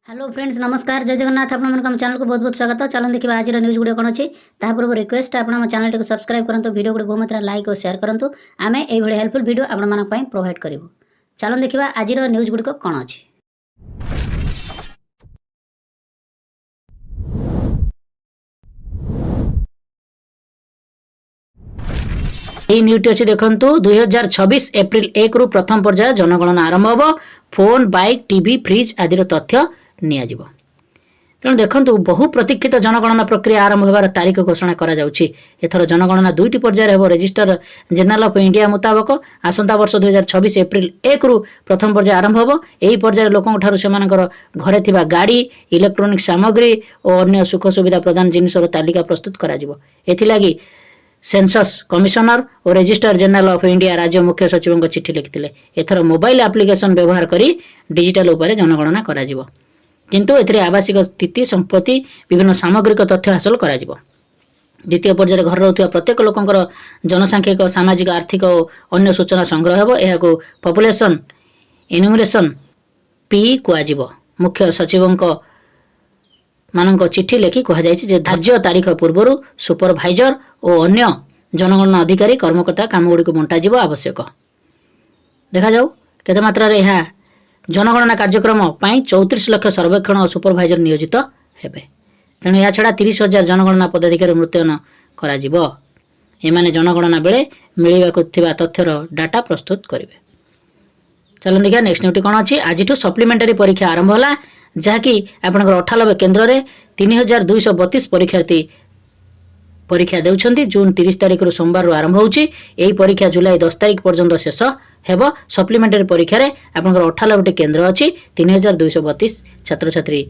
Hello friends नमस्कार जय जगन्नाथ आपन चैनल को बहुत बहुत स्वागत। चलन देखा आज न्यूज गुड़े कौन अच्छी पूर्व रिक्वेस्ट आप चैनल को सब्सक्राइब करूँ वीडियो गुड़े बहुत मात्रा लाइक और शेयर करूँ आम ये हेल्पफुल वीडियो आपण प्रोवाइड करूँ। चलन देखा आज न्यूज गुड़िक कौन अच्छी। এই নিউটি अच्छी देखु 2026 एप्रिल 1 रु प्रथम पर्याय जनगणना आरंभ हम फोन बाइक टीवी फ्रिज आदि तथ्य नियाजिब। तेणु देखु बहु प्रतीक्षित जनगणना प्रक्रिया आरंभ होबार तारीख घोषणा करा जाउछि। एथर जनगणना दुईटी पर्याय हेब। रजिस्टर जनरल ऑफ इंडिया मुताबक आसंता वर्ष 2026 एप्रिल 1 रु प्रथम पर्याय आरंभ होब। एही पर्याय लोकंक ठारू सेमानकर घरे थिबा गाड़ी इलेक्ट्रोनिक सामग्री और अन्य सुख सुविधा प्रदान जिनिसर तालिका प्रस्तुत करा जिवो। एथिलागी सेंसस कमिशनर और रजिस्ट्रार जनरल ऑफ इंडिया राज्य मुख्य सचिव चिठी लिखिते। एथर मोबाइल एप्लिकेशन व्यवहार करी डिजिटल उपर जनगणना करा जिवो। किंतु एथिरे आवासिक स्थिति संपत्ति विभिन्न सामग्रिक तथ्य हासिल करा जिवो। द्वितीय पर्यायर घर रहउथिबा प्रत्येक लोकंकर जनसांख्यिक सामाजिक आर्थिक और अन्य सूचना संग्रह हेबो। एहाको पॉपुलेशन एन्यूमरेशन पी कुआ जिवो। मुख्य सचिवंक मानक चिठी लेखि कहा जायछि जे धार्य तारीख पूर्व सुपरभाइजर और अन्य जनगणना अधिकारी कर्मकर्ता काम गुड़ी को बंटा जिवो आवश्यक। देखा जाऊ केते मात्रा रे यह जनगणना कार्यक्रम पाई 34 लाख सर्वेक्षण और सुपरभाइजर नियोजित हेबे। तेणु या छड़ा 30,000 जनगणना पदाधिकारी मुतयन करा जिवो। एमाने जनगणना बेले मिलिबाकु थिबा तथ्यर डाटा प्रस्तुत करिवे। चलन देखा नेक्स्ट न्यूटी कौन अच्छी। आज सप्लीमेंटारी परीक्षा आरंभ होला जहाँकि आपनकर 98 केन्द्र में 3232 परीक्षार्थी परीक्षा देउछंती। जून 30 तारिख रु सोमवार रु आरंभ होउची। एही परीक्षा जुलाई 10 तारिख पर्यंत शेष हेबो। सप्लीमेंटारी परीक्षा रे आपनकर 98 केन्द्र अछि। 3232 छात्र छात्री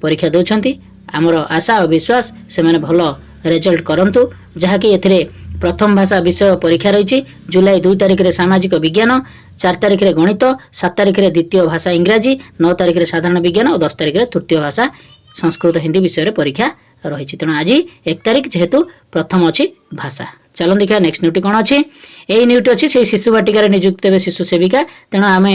परीक्षा देउछंती। हमर आशा और विश्वास से माने भलो रिजल्ट करंतु। जहाँकि एथिरे प्रथम भाषा विषय परीक्षा रही। जुलाई 2 तारिख रे सामाजिक विज्ञान, 4 तारिख रे गणित, 7 तारिख रे द्वितीय भाषा इंग्राजी, 9 तारिख रे साधारण विज्ञान और 10 तारिख रे तृतीय भाषा संस्कृत हिंदी विषय रे परीक्षा रही। तेणु आज 1 तारिख जेहेतु प्रथम अच्छी भाषा। चलन देखा नेक्स्ट न्यूटी कौन अच्छी। यही न्यूटी अच्छी से शिशु बाटिकार नियुक्त हे शिशु सेविका। तेणु आम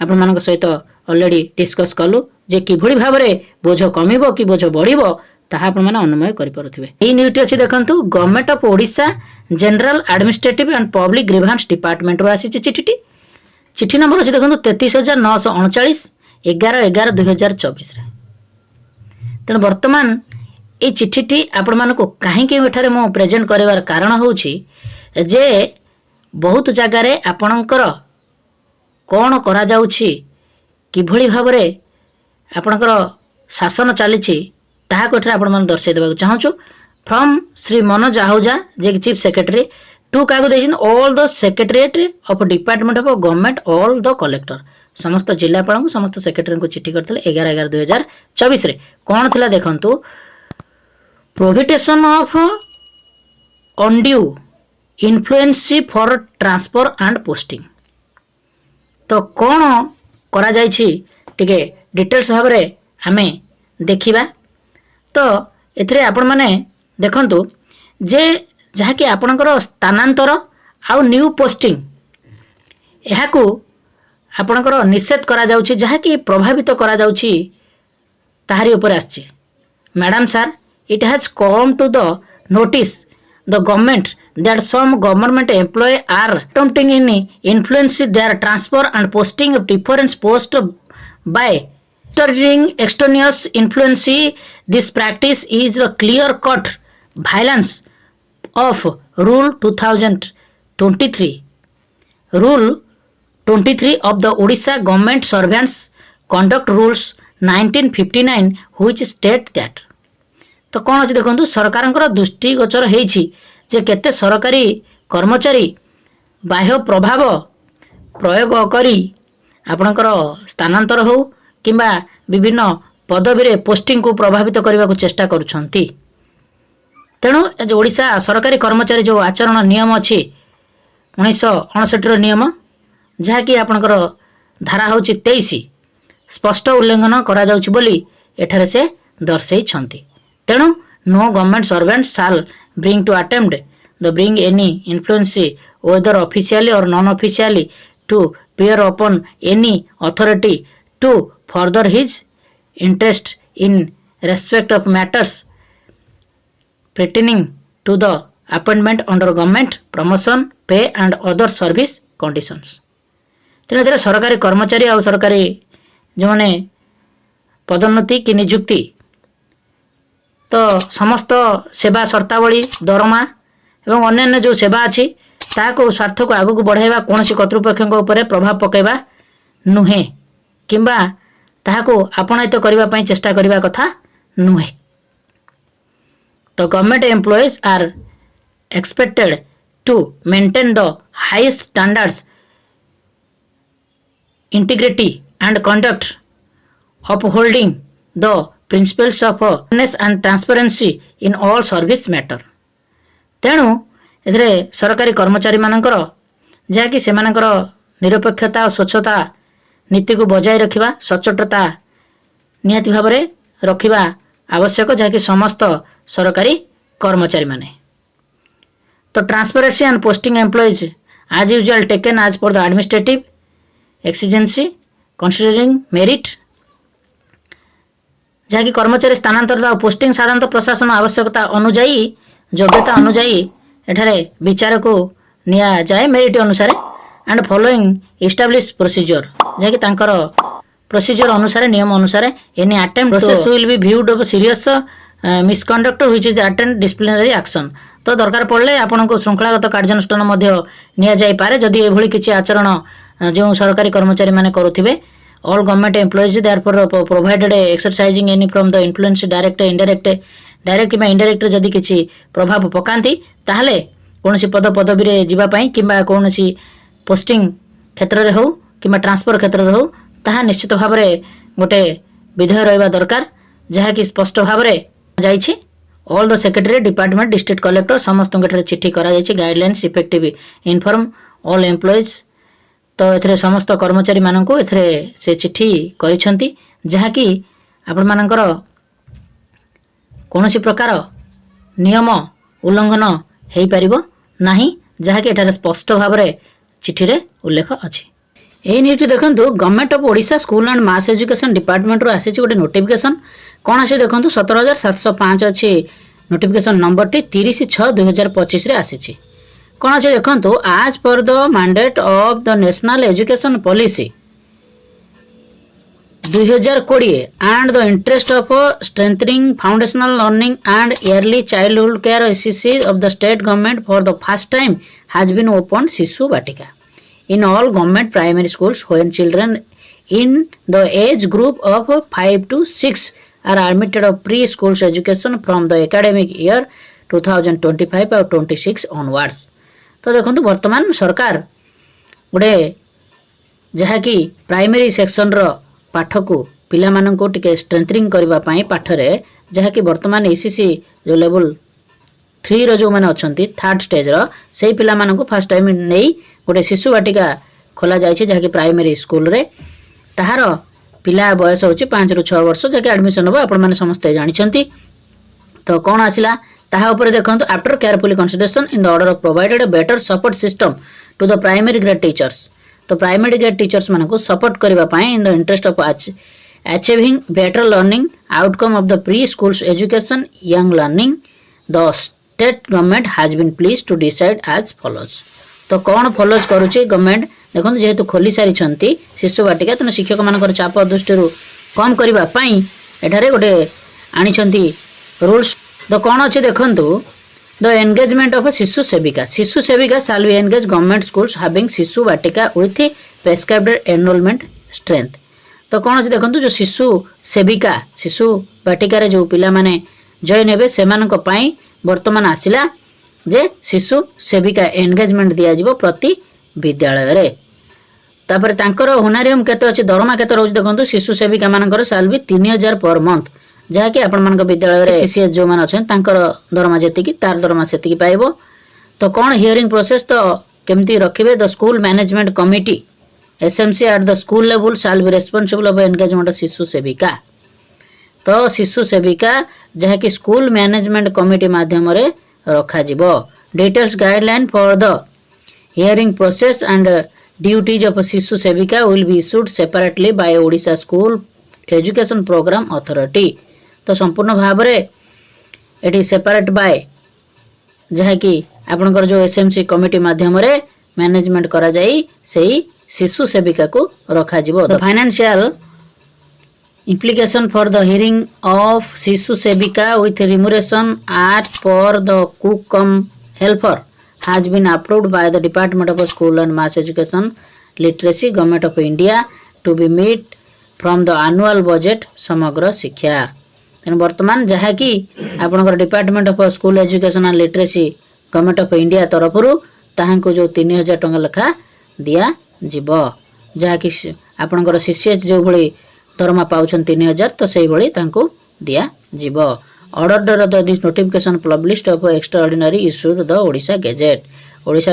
आपण सहित अलरेडी डिस्कस कलु जे किभଳି भाबरे बोझ कमिबो कि बोझ बढ़िबो ताहा आपण माने अनुमय करि परथिबे। एही न्यूटी अछि देखंतु government of Odisha general administrative and public grievance department रो आसी चिठीटी। चिठी नंबर अछि देखंतु 33,939 11/11/2024 रे। तेणु वर्तमान ये चिठीटी आपण मानको काहेकि एठारे मो प्रेजेंट करिवार कारण होउछि जे बहुत जगह रे आपणकर कोन करा जाउछि किभଳି भाबरे आपणकर शासन चलीछि ताहा कोठरे आपण मन दर्शाइ देबा चाहूछु। फ्रॉम श्री मनोज आहूजा जे चीफ सेक्रेटरी टू कागो देजिन all the secretariat of department of government all the collector समस्त जिलापाल को समस्त सेक्रेटरी को चिठी करथिले 11/11/2024 रे। कोन थिला देखंतु prohibition of undue influence for transfer and posting. तो कौन करा जायछि टिके डिटेल्स भाव रे हमें देखिबा। तो एथरे आपण माने देखंतु जे जहा कि आपणकर स्थानांतर आउ न्यू पोस्टिंग एहाकू आपणकर निषेध करा जाउछि जहा कि प्रभावित करा जाउछि ताहारी ऊपर आछि। Madam sir it has come to the notice the government that some government employee are attempting in influence their transfer and posting of different post by entering extraneous influence. This practice is a clear cut violation of rule 2023 rule 23 of the Odisha government servants conduct rules 1959 which state that। तो कौन अच्छे देखो सरकार दृष्टिगोचर होइछि जे केते सरकारी कर्मचारी बाह्य प्रभाव प्रयोग करी आपणकर स्थानांतर हो किंबा विभिन्न पदवी रे पोस्टिंग को प्रभावित करने को चेष्टा करुछंती। तेणु ओडिशा सरकारी कर्मचारी जो आचरण नियम अच्छी 1959 नियम जहाँकि आपणकर धारा हूँ 23 स्पष्ट उल्लंघन करा जाउछि बोली एठारे से दर्शाई छंती। तेणु no government servant shall bring to attempt the bring any influence whether officially or non-officially to bear upon any authority to further his interest in respect of matters pertaining to the appointment under government promotion pay and other service conditions। तेणु एथिरे सरकारी कर्मचारी और सरकारी जो मैंने पदोन्नति कि नियुक्ति तो समस्त सेवा शर्तावली दरमा एवं अन्य जो सेवा अच्छी ताको स्वार्थ को आगू बढ़ाइबा कौन कर्तृपक्ष उपर प्रभाव पकेबा नुहे किंबा ताहाको आपणायित करबा पई चेष्टा करबा कथा नुहे। तो government employees are expected to maintain the highest standards integrity and conduct upholding the principles of fairness and transparency in all service matter. तेणु एथिरे सरकारी कर्मचारी मानकर जहाँकि सेमानकर निरपेक्षता और स्वच्छता नीति को बजाय रखिबा सचोटता निहाती भाव में रखिबा आवश्यक जहाँकि समस्त सरकारी कर्मचारी माने। तो transparency and posting employees as usual taken as per the administrative exigency considering merit जहाँकि कर्मचारी स्थानांतरित और पोस्टिंग साधारणतः प्रशासन आवश्यकता अनुजाई योग्यता अनुजाई एठारे विचार को निया जाए मेरिट अनुसार एंड फॉलोइंग इस्टाब्लिश प्रोसीजर जहाँकि तांकर प्रोसीजर अनुसार नियम अनुसार any attempt process will be viewed of serious misconduct which is attend disciplinary action. तो दरकार पड़े आपन को श्रृंखलागत कार्यानुष्ठान मध्य निया जाई पारे जदि एभली किछि आचरण जो सरकारी कर्मचारी माने करूथिबे। All government employees therefore provided exercising any from the influence direct direct किंबा इनडायरेक्ट जदि किछि प्रभाव पकांती ताहले कोनोसी पद पदवी रे जिबा पई किंबा कोनोसी पोस्टिंग क्षेत्र रे हो किंबा ट्रांसफर क्षेत्र रे हो ताहा निश्चित भाव में गोटे विधेय रहिबा दरकार जहाँ कि स्पष्ट भाव में जाइछि। All the secretary department district collector समस्त चिट्ठी करा जाइछि guidelines effective inform all employees. तो एथरे समस्त कर्मचारी माननको एथरे से चिट्ठी करिसंती जहाँ कि आपण मानकर कोनोसी प्रकार नियम उल्लंघन हेई परिबो नाही जहाँ कि एठारे स्पष्ट भाव में चिट्ठी रे उल्लेख अछि। यही न्यूज देखो government of Odisha school and mass education department रो आसी गोटे नोटिफिकेशन कौन आसी देखो 17,705 अच्छी नोटिफिकेशन नंबर टी 30/6/2025 आसी कौन अच्छे देखो आज per the mandate of the National Education Policy 2020 and the interest of strengthening foundational learning and early childhood care SCC of the state government for the first time has been open Shishu Vatika in all government primary schools when children in the age group of 5 to 6 are admitted of pre-school education from the academic year 2025 or 26 onwards। तो देखो वर्तमान सरकार गोटे जहाँ कि primary section रो पाठ को पिला माननको टिके स्ट्रेंथनिंग करबा पई पाठ रे जहाँ कि वर्तमान एसीसी जो लेवल 3 रो जो माने अछंती थर्ड स्टेज रो सेही पिला माननको फर्स्ट टाइम नेई गोटे शिशु वाटिका खोला जाइए जहाँकि प्राइमरी स्कूल रे ताहार पिला बयस होची 5 ରୁ 6 वर्ष जहाँकि एडमिशन हम आपण मैंने समस्ते जानते। तो कौन आसला ताहा ऊपर देखो after carefully consideration in the order of provided better support system to the primary grade teachers. तो प्राइमरी ग्रेड टीचर्स मान को सपोर्ट करने in the interest of achieving better learning outcome of the pre school education young learning the state government has been please to decide as follows. तो कौन follows करुचे government देखो जेहेतु खोली सारी शिशु वाटिका तेणु शिक्षक मान चाप दृष्टि कम करने एठारे गोटे आनी रूल्स। तो कौन अच्छे देखु द एंगेजमेंट ऑफ शिशु सेविका shall be engage government schools having शिशु वाटिका विथ प्रेस्क्राइब्ड एनरोलमेंट स्ट्रेंथ। तो कौन अच्छे देखो जो शिशु सेविका शिशु वाटिका जो पिला माने जॉइन हेबे सेमानक पई वर्तमान आसिला जे शिशु सेविका एंगेजमेंट दिया जिवो प्रति विद्यालय रे। तापर तांकर हुनारियम केते अछि दरमा केते रोज देखंतु शिशु सेविका मानकर सालबी 3000 पर मंथ जहा कि आपण मानक विद्यालय रे सीसीएस जो मान अछन तांकर दरमा जेति कि तार दरमा सेति कि पाइबो। तो कोन हियरिंग प्रोसेस तो केमती रखिबे the school management committee SMC at the school level shall be responsible of engagement शिशु सेविका। तो शिशु सेविका जहा कि स्कूल मैनेजमेंट कमिटी माध्यम रे रखा जिवो। Details guideline for the hearing process and duties of Shishu Sevika will be issued separately by Odisha School Education Programme Authority. तो संपूर्ण भाव में एटी सेपरेट बाय जहाँकि आपणकर जो एसएमसी कमिटी माध्यम रे मैनेजमेंट करा जाई सेही शिशु सेविका को रखा जिवो। The financial implication for the hearing of शिशु सेविका with remuneration at for the cook cum helper has been approved by the Department of School and Mass Education Literacy Government of India to be met from the annual budget समग्र शिक्षा। तेणु वर्तमान जहाँकि आपणकर department of school education and literacy government of India तरफ ताहांको जो 3000 टंका लेखा दिया जीव जहाँकि आपणकर सीसीएच जो भली दरमा पाउछन 3000 तो सही भली तांको दिया जीव। Order this notification published of extraordinary issued the Odisha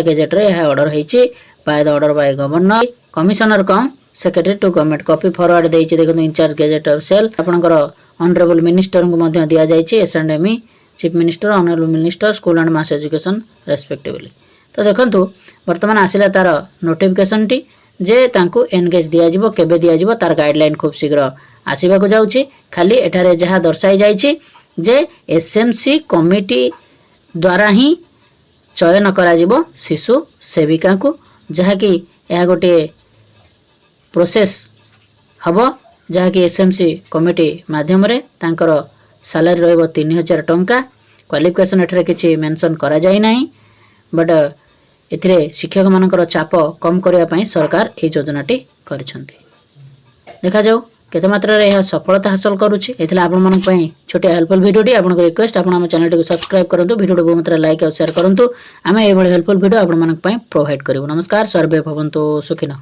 gazette रे यह ऑर्डर हेछि by the order by governor commissioner cum secretary to government copy forward देछि देखो इंचार्ज गेजेट ऑफ सेल आपणकर ऑनरेबल मिनिस्टर को मध्य दिया जाइछि S and ME chief minister honourable minister school and mass education respectively. तो देखंतु वर्तमान आसिला तार नोटिफिकेशन टी जे तांको एनगेज दिया जिवो केबे दिया जिवो तार गाइडलाइन खूब शीघ्र आसीबा को जाउछि। खाली एठारे जहा दर्शाई जाइछि जे एसएमसी कमिटी द्वारा ही चयन करा जिवो शिशु सेविका को जहा कि यह गोटे प्रोसेस हबो जहा कि एसएमसी कमिटी माध्यम रे तांकर सैलरी रहबो 3000 टंका। क्वालिफिकेशन एठारे किछि मेंशन करा जाय नाही बट एथिरे शिक्षक मानकर चाप कम करिया पई सरकार ए योजनाटी करिसंती। देखा जाऊ केते मात्रा रे यह सफलता हासिल करूछि। एथिला आपण मानक पई छोटे हेल्पफुल वीडियोटी आपन रिक्वेस्ट आपण हम चैनल को सब्सक्राइब करंतु वीडियो को बहुत मात्रा लाइक और शेयर करंतु। आमे ए भली हेल्पफुल वीडियो आपण मानक पई प्रोवाइड करिवु। नमस्कार सर्वे भवन्तु सुखिनो।